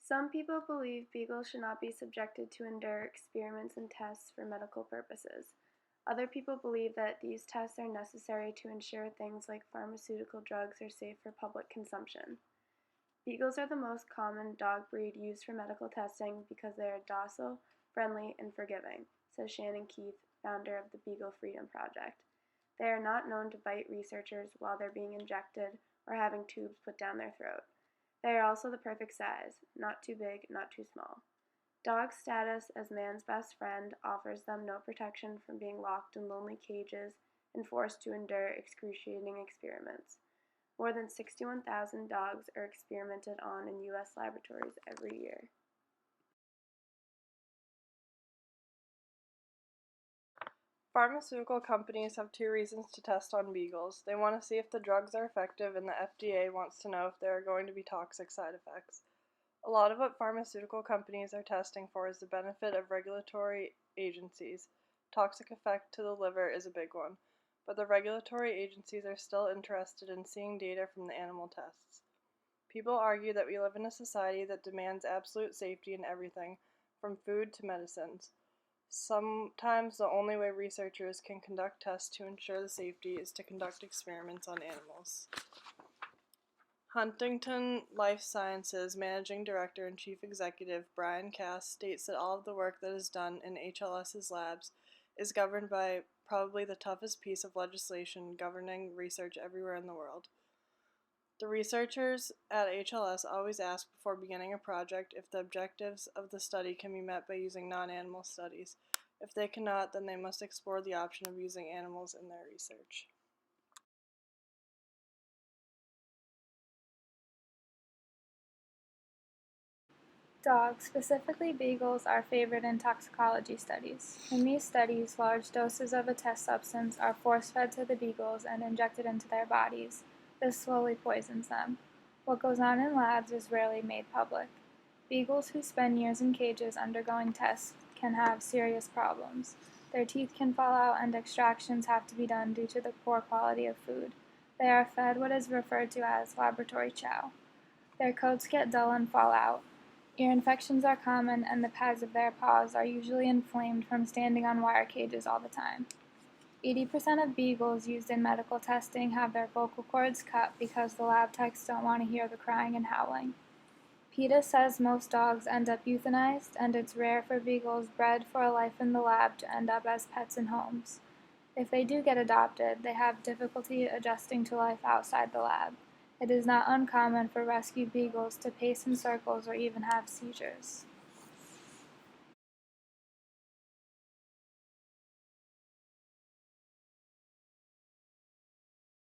Some people believe beagles should not be subjected to endure experiments and tests for medical purposes. Other people believe that these tests are necessary to ensure things like pharmaceutical drugs are safe for public consumption. Beagles are the most common dog breed used for medical testing because they are docile, friendly, and forgiving, says Shannon Keith, founder of the Beagle Freedom Project. They are not known to bite researchers while they're being injected or having tubes put down their throat. They are also the perfect size, not too big, not too small. Dogs' status as man's best friend offers them no protection from being locked in lonely cages and forced to endure excruciating experiments. More than 61,000 dogs are experimented on in U.S. laboratories every year. Pharmaceutical companies have two reasons to test on beagles. They want to see if the drugs are effective, and the FDA wants to know if there are going to be toxic side effects. A lot of what pharmaceutical companies are testing for is the benefit of regulatory agencies. Toxic effect to the liver is a big one, but the regulatory agencies are still interested in seeing data from the animal tests. People argue that we live in a society that demands absolute safety in everything, from food to medicines. Sometimes the only way researchers can conduct tests to ensure the safety is to conduct experiments on animals. Huntington Life Sciences Managing Director and Chief Executive Brian Cass states that all of the work that is done in HLS's labs is governed by probably the toughest piece of legislation governing research everywhere in the world. The researchers at HLS always ask before beginning a project if the objectives of the study can be met by using non-animal studies. If they cannot, then they must explore the option of using animals in their research. Dogs, specifically beagles, are favored in toxicology studies. In these studies, large doses of a test substance are force-fed to the beagles and injected into their bodies. This slowly poisons them. What goes on in labs is rarely made public. Beagles who spend years in cages undergoing tests can have serious problems. Their teeth can fall out and extractions have to be done due to the poor quality of food. They are fed what is referred to as laboratory chow. Their coats get dull and fall out. Ear infections are common, and the pads of their paws are usually inflamed from standing on wire cages all the time. 80% of beagles used in medical testing have their vocal cords cut because the lab techs don't want to hear the crying and howling. PETA says most dogs end up euthanized, and it's rare for beagles bred for a life in the lab to end up as pets in homes. If they do get adopted, they have difficulty adjusting to life outside the lab. It is not uncommon for rescued beagles to pace in circles or even have seizures.